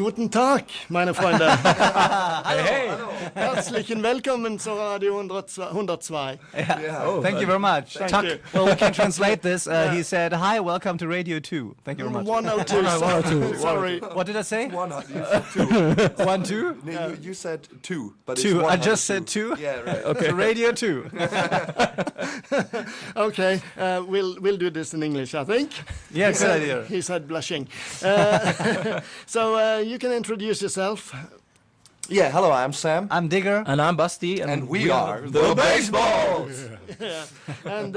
Guten Tag, meine Freunde. Hey. Herzlichen Willkommen zur Radio 102. Thank you very much. Thank you. Well, we can translate this. He said, "Hi, welcome to Radio 2." Thank you very much. 102. Sorry. What did I say? One, you said two. 1, 2? No, you said two, but it's 2. I 102. just said 2. Yeah, right. Okay. So Radio 2. Okay, we'll do this in English, I think. Yeah, good idea. He said blushing. So you can introduce yourself. Yeah, hello, I'm Sam. I'm Digger. And I'm Basti. And we are the Baseballs! Yeah. And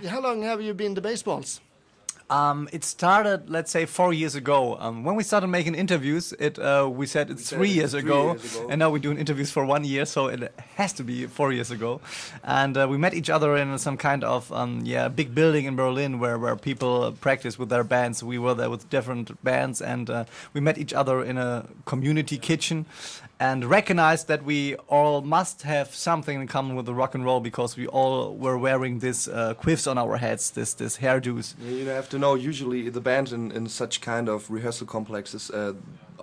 how long have you been the Baseballs? It started, let's say, 4 years ago. When we started making interviews, we said it's 3 years ago, and now we're doing interviews for 1 year, so it has to be 4 years ago. And we met each other in some kind of big building in Berlin where people practice with their bands. We were there with different bands, and we met each other in a community kitchen and recognized that we all must have something in common with the rock and roll, because we all were wearing this quiffs on our heads, this hairdos. You have to know, usually the bands in such kind of rehearsal complexes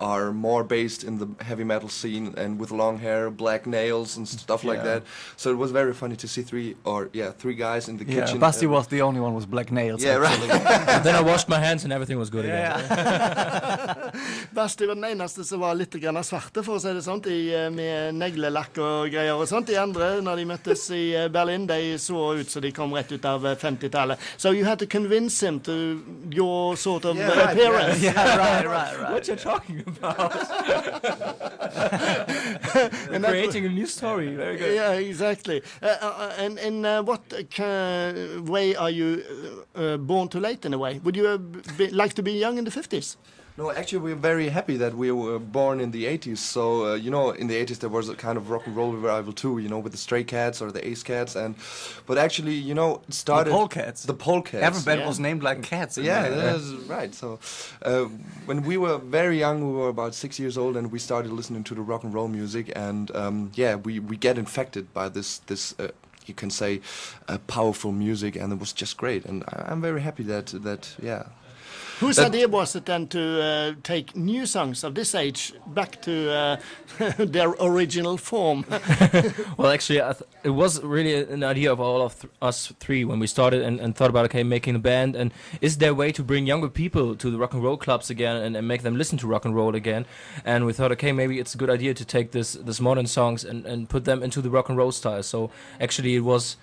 are more based in the heavy metal scene and with long hair, black nails and stuff like that. So it was very funny to see three guys in the kitchen. Basti was the only one with black nails. Yeah, actually. right. Then I washed my hands and everything was good again. Basti var den eneste som var litt grann svarte, for å si det sånt, med neglelakk og greier og sånt. De andre, når de møttes i Berlin, de så ut som de kom rett ut av 50-tallet. So you had to convince him to your sort of appearance. Yeah, right. What you talking about? We're creating a new story. Very good. Yeah, exactly. And in what way are you born too late in a way? Would you like to be young in the 50s? No, actually we're very happy that we were born in the 80s. So, in the 80s there was a kind of rock and roll revival too, with the Stray Cats or the Ace Cats. But actually, it started... The Polecats. The Polecats. Every band was named like cats. Yeah, that's right. So, when we were very young, we were about 6 years old, and we started listening to the rock and roll music, and we get infected by this you can say, powerful music, and it was just great. And I'm very happy that. Whose idea was it then to take new songs of this age back to their original form? Well, actually, it was really an idea of all of us three when we started and thought about, making a band. And is there a way to bring younger people to the rock and roll clubs again and make them listen to rock and roll again? And we thought, maybe it's a good idea to take this modern songs and put them into the rock and roll style. So actually, it was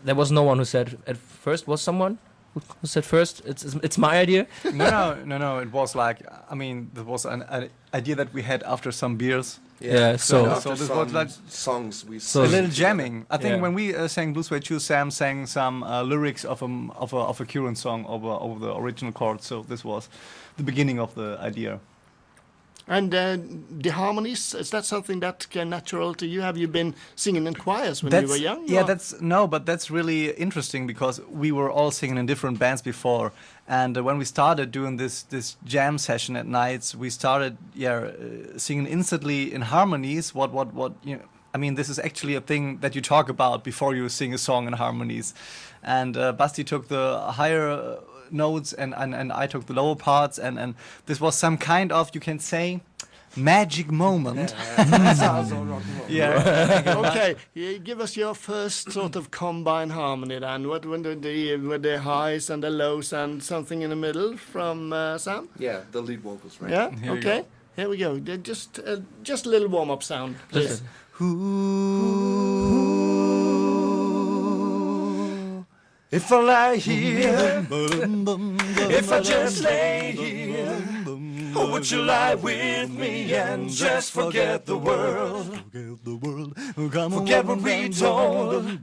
there was no one who said at first. Was someone who said first? It's my idea. No. It was like, there was an idea that we had after some beers. Yeah. So this was like songs we a little jamming. I think when we sang Blue Suede Shoes, Sam sang some lyrics of a current song over the original chords. So this was the beginning of the idea. And the harmonies, is that something that came natural to you? Have you been singing in choirs when you were young? Yeah, but that's really interesting, because we were all singing in different bands before. And when we started doing this jam session at nights, we started singing instantly in harmonies. This is actually a thing that you talk about before you sing a song in harmonies. And Basti took the higher notes and I took the lower parts, and this was some kind of, you can say, magic moment. That sounds all rock and roll. Yeah. Okay, give us your first sort of combined harmony then. What with the highs and the lows and something in the middle from Sam? Yeah, the lead vocals, right? Yeah. Okay. Here we go. Just a little warm up sound, please. If I lie here, if I just lay here, or would you lie with me and just forget the world? Forget what we told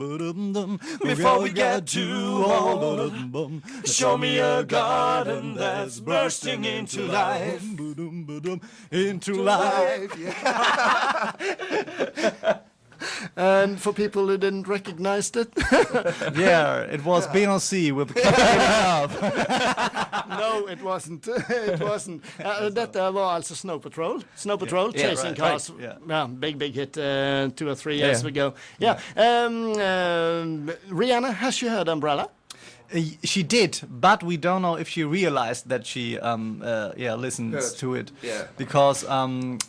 before we get too old. Show me a garden that's bursting into life. Into life. Yeah. And for people who didn't recognize it, it was Beyoncé with Keep It Up. No, it wasn't. It wasn't. Dette var altså Snow Patrol. Snow Patrol, Chasing Cars. Right. Yeah, big hit 2 or 3 years ago. Yeah. Rihanna, has she heard Umbrella? She did, but we don't know if she realized that she listens Heard. to it. Yeah. Because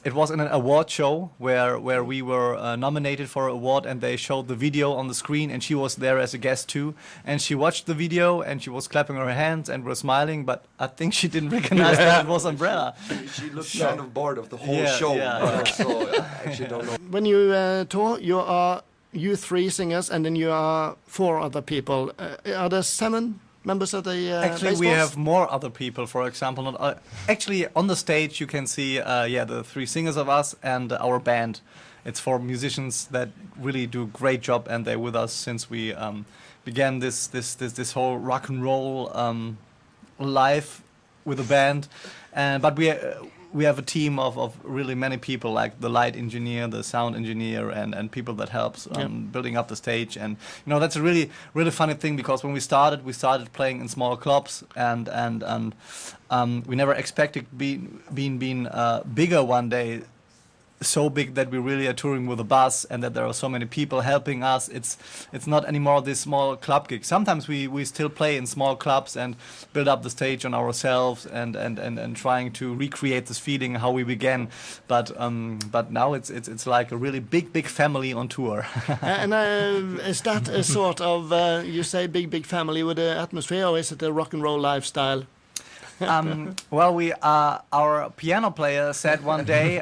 it was in an award show where we were nominated for an award, and they showed the video on the screen, and she was there as a guest too, and she watched the video and she was clapping her hands and was smiling, but I think she didn't recognize that it was Umbrella. She looked kind of bored of the whole Yeah, show, yeah. so I actually don't know. When you tour, you 3 singers, and then you are 4 other people. Are there 7 members of the Actually, bass we force? have more other people. For example, actually on the stage you can see the 3 singers of us and our band. It's 4 musicians that really do a great job, and they're with us since we began this whole rock and roll life with a band. But we have a team of really many people, like the light engineer, the sound engineer, and people that helps building up the stage. And that's a really funny thing, because when we started playing in small clubs, and we never expected being bigger one day. So big that we really are touring with a bus, and that there are so many people helping us. It's not anymore this small club gig. Sometimes we still play in small clubs and build up the stage on ourselves, and trying to recreate this feeling how we began. But now it's like a really big family on tour. And is that a sort of you say big family with the atmosphere, or is it a rock and roll lifestyle? Well, our piano player said one day.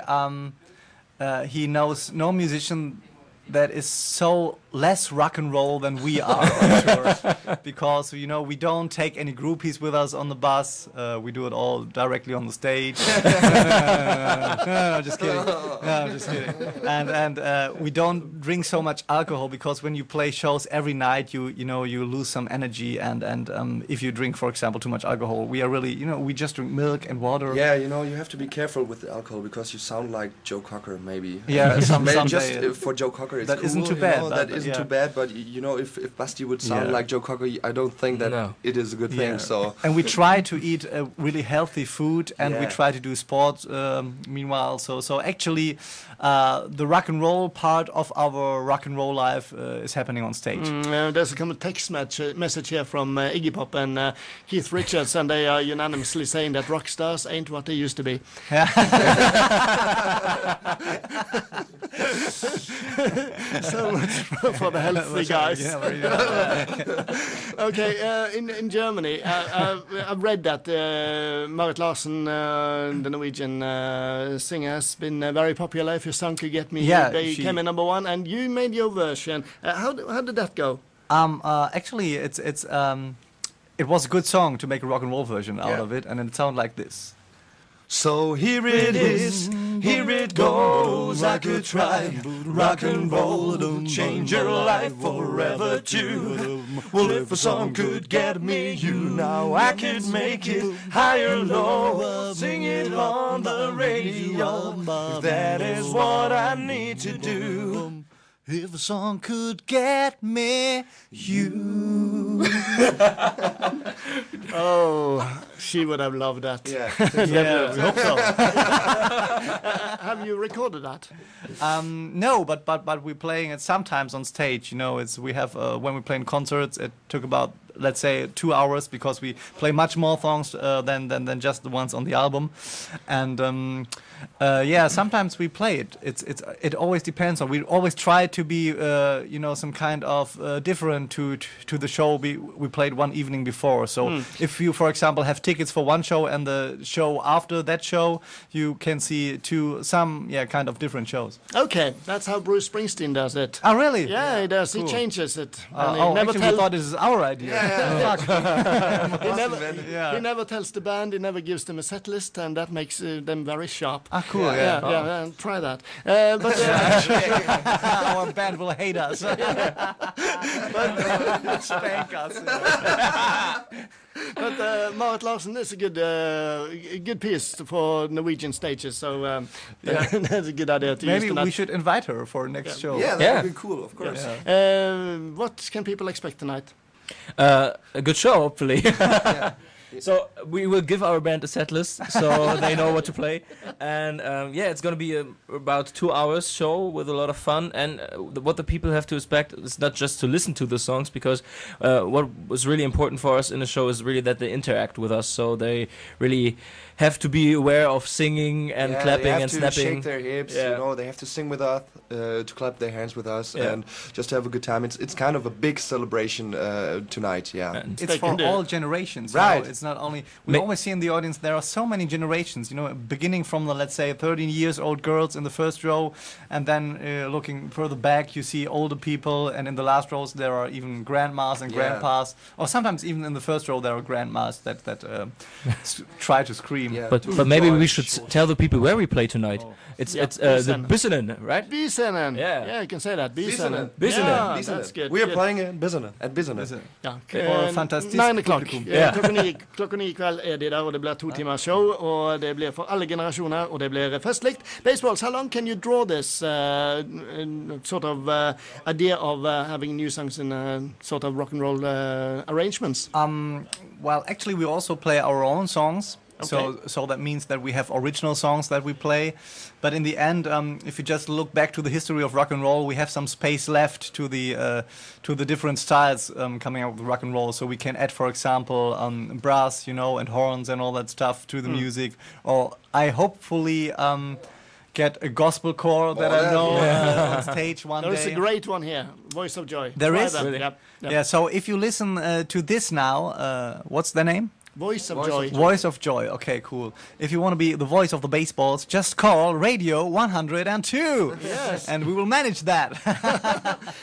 He knows no musician that is so less rock and roll than we are on tour, because we don't take any groupies with us on the bus. We do it all directly on the stage. No, just kidding. No, just kidding. And we don't drink so much alcohol, because when you play shows every night, you lose some energy. And if you drink, for example, too much alcohol, we are really we just drink milk and water. Yeah, you have to be careful with the alcohol, because you sound like Joe Cocker, maybe. Yeah, Maybe just someday. for Joe Cocker, it's That cool, isn't too bad. That isn't too bad, but if Basti would sound like Joe Cocker, I don't think that it is a good thing. So And we try to eat really healthy food, and we Yeah. try to do sports meanwhile. So actually, the rock and roll part of our rock and roll life is happening on stage. There's a common text message here from Iggy Pop and Keith Richards, and they are unanimously saying that rock stars ain't what they used to be. So much for the healthy guys. Okay, in Germany, I've read that Marit Larsen, the Norwegian singer, has been very popular. If Your Song Could Get Me, Yeah, they she- came in #1, and you made your version. How did that go? Actually, it was a good song to make a rock and roll version out of it, and it sounded like this. So here it is, here it goes. I could try rock and roll to change your life forever too. Well, if a song could get me you, now I could make it high or low. Sing it on the radio, if that is what I need to do. If a song could get me, you. Oh, she would have loved that. Yeah. Yeah, we hope so. Have you recorded that? No, but we're playing it sometimes on stage. We have when we play in concerts, it took about, let's say, 2 hours, because we play much more songs than just the ones on the album. And sometimes we play it. It always depends on. We always try to be some kind of different to the show we played one evening before. So if you, for example, have tickets for one show and the show after that show, you can see some kind of different shows. Okay, that's how Bruce Springsteen does it. Oh, really? Yeah, he does. Cool. He changes it. And Actually, we thought this is our idea. he never tells the band, he never gives them a set list, and that makes them very sharp. Ah, cool. Yeah, try that. But Our band will hate us. Spank us. but Marit Larsen is a good piece for Norwegian stages, so that's a good idea to use Maybe tonight. we should invite her for next show. Yeah, that Yeah. would be cool, of course. What can people expect tonight? A good show, hopefully. So we will give our band a set list so they know what to play. And yeah, it's going to be about 2 hours show with a lot of fun. And what the people have to expect is not just to listen to the songs, because what was really important for us in the show is really that they interact with us. So they really have to be aware of singing and clapping and snapping. They have to shake their hips, you know, they have to sing with us, to clap their hands with us, and just have a good time. It's kind of a big celebration tonight, And it's for all generations, right? You know? It's not only we always see in the audience there are so many generations. You know, beginning from the, let's say, 13 years old girls in the first row, and then looking further back, you see older people, and in the last rows there are even grandmas and grandpas, or sometimes even in the first row there are grandmas that try to scream. Yeah. But maybe we should tell the people where we play tonight. It's the Bissenen, right? Bissenen. Yeah. Yeah, you can say that. Bissenen. Bissenen. Yeah, Bissenen. that's good. We are good. playing in Bissenen. At Bissenen. Ja. Og fantastisk 9 o'clock. publikum. Ja. Klokka 9 i kveld er de der, og det blir 2 timers show, og det blir for alle generasjoner, og det blir festligt. Baseballs, how long can you draw this sort of idea of having new songs in sort of rock and roll arrangements? Well, actually, we also play our own songs. Okay. So that means that we have original songs that we play, but in the end, if you just look back to the history of rock and roll, we have some space left to the different styles coming out with rock and roll. So we can add, for example, brass, you know, and horns and all that stuff to the music. Or I hopefully get a gospel choir that I know on stage one day. There is a great one here, Voice of Joy. There Try is? that. Really? Yep. Yeah. So if you listen to this now, what's the name? Voice of Joy. Voice of Joy. Okay, cool. If you want to be the voice of the baseballs, just call Radio 102. Yes. And we will manage that.